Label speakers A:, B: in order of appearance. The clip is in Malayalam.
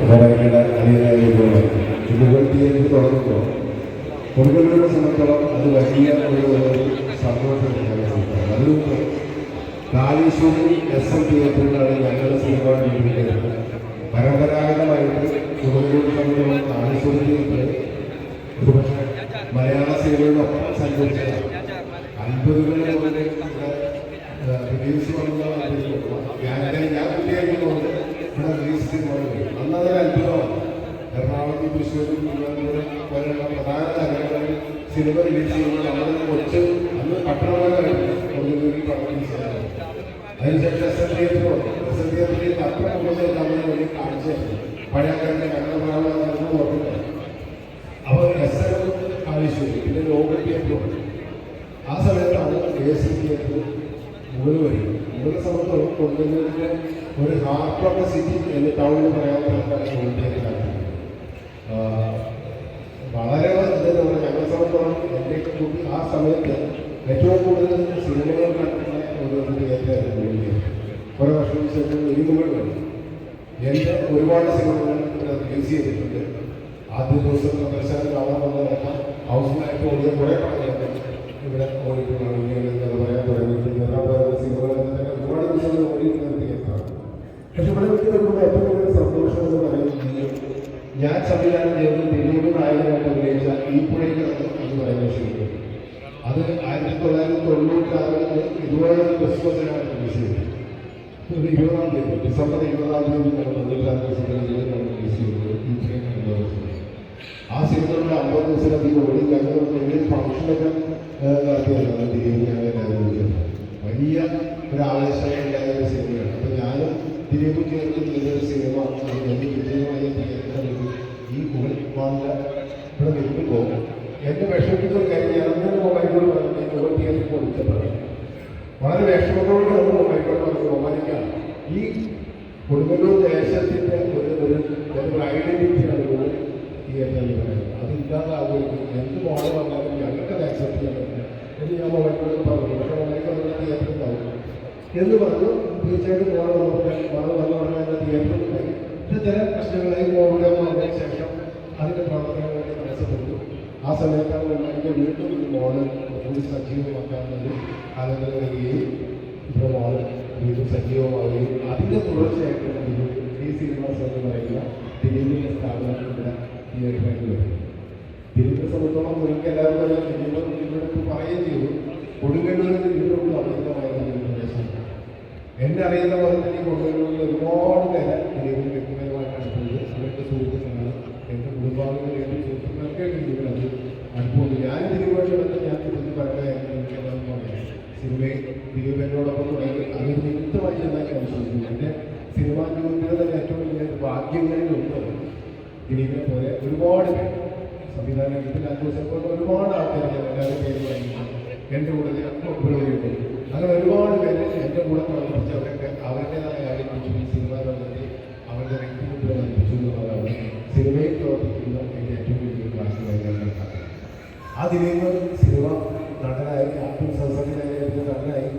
A: കോടതിയുടെ അനിയനായിരിക്കുമ്പോൾ ഇതുപോലത്തെ തുടങ്ങുമ്പോൾ കൊടുക്കലിനെ സംബന്ധിച്ചോളം അത് വലിയ ഒരു സന്തോഷമാണ്. അതുകൊണ്ട് കാളീശ്വരി SM തിയേറ്ററിലാണ് ഞങ്ങളുടെ സിനിമ നിർമ്മിക്കുന്നത്. പരമ്പരാഗതമായിട്ട് കൊടുക്കലൂർ സംബന്ധിച്ചോളം കാളീശ്വരി തിയേറ്റർ ഒരുപക്ഷെ മലയാള സിനിമയോടൊപ്പം സഞ്ചരിച്ചതാണ്. 50കളിൽ മുതൽ റിലീസ് വന്ന ഞാൻ കുട്ടിയായിരിക്കുന്നുണ്ട് ഇവിടെ റിലീസ് സിനിമ അന്നത് അത്ഭുതമാണ്. എറണാകുളത്ത്, തൃശ്ശൂരും, തിരുവനന്തപുരം പോലെയുള്ള പ്രധാന നഗരങ്ങളിൽ സിനിമ റിലീസ് ചെയ്യുമ്പോൾ നമ്മൾ കൊച്ച് അന്ന് പട്ടണമായിരുന്നു കൊടുങ്ങല്ലൂരിൽ പടത്തിൽ അതിനുശേഷം SM തിയേറ്ററിൽ അത്ര കൂടുതൽ നമ്മൾ വേണ്ടി കാണിച്ചായിരുന്നു. പഴയക്കാരൻ്റെ കടലമാണെന്ന് ഓർക്കുന്നത്. അപ്പോൾ SM കാളീശ്വരി പിന്നെ ലോക തിയേറ്ററും ആ സമയത്താണ് AC തിയേറ്റർ മുകളിൽ വരും. മുകളിലെ സമയത്തോളം കൊടുങ്ങല്ലൂരിൻ്റെ ഒരു ഹാർട്ട് ഓഫ് ദ സിറ്റി എന്ന് ടൗണിൽ പറയാവുന്ന തിയേറ്ററാണ്. വളരെ എന്താ പറയുക, ഞങ്ങളെ സംബന്ധിച്ചോളം എൻ്റെ കൂടി ആ സമയത്ത് ഏറ്റവും കൂടുതൽ സിനിമകൾ കണ്ടിട്ടുള്ള ഒരു തിയേറ്ററായിരുന്നു. കുറേ വർഷത്തിന് ശേഷം ഒരുമുകൾ വന്നു. എൻ്റെ ഒരുപാട് സിനിമകൾ റിലീസ് ചെയ്തിട്ടുണ്ട്. ആദ്യ ദിവസം പ്രദർശനം കാണാൻ വന്നതൊക്കെ ഹൗസിലായിട്ട് ഓടിയ കുറേ പടങ്ങളൊക്കെ ഇവിടെ ഓടിയിട്ടുള്ളതാണ്. കഥ പറയാൻ തുടങ്ങിയിട്ട് സിനിമകൾ ഒരുപാട് ദിവസങ്ങൾ ഓടിയിട്ടുള്ള തിയേറ്ററാണ്. പക്ഷെ ഇവിടെ വെച്ച് നോക്കുമ്പോൾ ഏറ്റവും കൂടുതൽ സന്തോഷം എന്ന് പറയുന്നത് ഞാൻ സംവിധാനം ചെയ്തത് ദിലീപ് നായകനായിട്ട് അഭിനയിച്ച ഈ പുഴയിൽ എന്ന് പറയുന്ന ശരിക്കും അത് 1996 ഇതുപോലെ ക്രിസ്മസിനാണ് റിലീസ് ചെയ്തത്. ഒരു 20-ാം തീയതി ഡിസംബർ 20-ാം തീയതി റിലീസ് ചെയ്തത് ഈ പുഴയിൽ. ആ സിനിമയുടെ 50 ദിവസത്തിലധികം ഓടി ഞങ്ങൾ വലിയ ഫംഗ്ഷനൊക്കെ നടത്തിയതാണ് ദിലീപ് നായകനായിരുന്നു. വലിയ ഒരു ആവേശമുണ്ടായ ഒരു സിനിമയാണ്. അപ്പോൾ ഞാനും ദിലീപ് ചേർത്ത് ചെയ്തൊരു സിനിമ വലിയ വിജയമായ ഈ കുളിപ്പാടിൻ്റെ ഇവിടെ നിൽക്കുമ്പോൾ എന്നെ വിഷമിക്കുന്ന ഒരു കാര്യം ഞാനൊന്നും മൊബൈലിനോട് പറഞ്ഞു മുകൾ തിയേറ്ററിൽ കൊടുത്തപ്പോഴാണ് വളരെ വിഷമത്തോട് നമ്മൾ മൊബൈലിനോട് പറഞ്ഞു മൊബൈലിക്കാം ഈ കൊടുങ്ങല്ലൂർ ദേശത്തിൻ്റെ ഒരു ഐഡൻറ്റിറ്റിയാണ് മുകൾ തിയേറ്റർ എന്ന് പറയുന്നത്. അതില്ലാതാകുമെങ്കിൽ എന്ത് മോഡൽ വന്നാലും ഞങ്ങൾക്ക് ആക്സെപ്റ്റ് ചെയ്യാൻ പറ്റില്ല എന്ന് ഞാൻ മൊബൈലിനോട് പറഞ്ഞു. പക്ഷേ മൊബൈലിൽ തിയേറ്റർ ഉണ്ടാവും എന്ന് പറഞ്ഞു. തീർച്ചയായിട്ടും മോള് വന്നു പറഞ്ഞാൽ തിയേറ്ററിൽ പക്ഷെ ചില പ്രശ്നങ്ങളായി മോളുടെ വന്നതിന് ശേഷം അതിൻ്റെ പ്രവർത്തനങ്ങളൊക്കെ തടസ്സപ്പെട്ടു. ആ സമയത്താണ് എനിക്ക് വീണ്ടും ഈ മോള് കൂടുതൽ സജീവമാക്കാവുന്നത് ആലോചന വരികയും ഇവിടെ മോള് വീണ്ടും സജീവമാവുകയും അതിൻ്റെ തുടർച്ചയായിട്ട് ഈ സിനിമാസ് എന്ന് പറയുന്ന ദിലീപിൻ്റെ സ്ഥാപനം ഇവിടെ തിയേറ്ററിലേക്ക് വരും. ദിലീപിനെ സംബന്ധിച്ചോളം നിങ്ങൾക്ക് എല്ലാവരും തന്നെ ദിലീപിനോട് പറയുകയും ചെയ്തു. കൊടുങ്ങല്ലൂരിൽ ഇതിനോട് അമിതമായ പ്രദേശമാണ്. എന്നെ അറിയുന്ന പോലെ തന്നെ ഈ കൊടുങ്ങല്ലൂരിൽ ഒരുപാട് പേരെ ദിലീപിന് വ്യക്തിപരമായിട്ട് അടുപ്പുണ്ട്. അവരുടെ സുഹൃത്തുക്കളാണ്. എൻ്റെ കുടുംബാംഗങ്ങൾ എൻ്റെ സുഹൃത്തുക്കൾക്ക് ദിലീപിന് അത് അടുപ്പമുണ്ട്. ഞാൻ ദിലീപുമായിട്ട് ബന്ധം ഞാൻ ഇതിന് പറയുകയായിരുന്നു. എനിക്കെന്താണെന്ന് പറയാം സിനിമയിൽ ദിലീപ് എന്നോടൊപ്പം തുടങ്ങി അതൊരു നിമിത്തമായി ചെന്നാക്കി അനുസരിക്കുന്നു. എൻ്റെ സിനിമാ ജീവിതത്തിലെ തന്നെ ഏറ്റവും വലിയ ഭാഗ്യങ്ങളിലുണ്ട് ദിലീപിനെ പോലെ ഒരുപാട് പേര് സംവിധാനം ഇതിൽ ആഘോഷിച്ചുകൊണ്ട് ഒരുപാട് ആൾക്കാർ ഞാൻ എല്ലാവരും പേര് പറയുന്നു. എൻ്റെ കൂടെ ഉപയോഗിക്കും. അങ്ങനെ ഒരുപാട് പേര് എൻ്റെ കൂടെ പ്രവർത്തിച്ച് അവരുടേതായ ആരെക്കുറിച്ച് ഈ സിനിമ ബന്ധത്തിൽ അവരുടെ വ്യക്തിമുദ്ര ബന്ധിച്ചു എന്നുള്ളതാണ് സിനിമയിൽ പ്രവർത്തിക്കുന്ന എൻ്റെ ഏറ്റവും വലിയ ക്ലാസ്സുമായി ഞാൻ കണക്കാക്കുന്നത്. ആ ദിലീപ് സിനിമ നടനായി ആത്മസംസർഗനായ നടനായി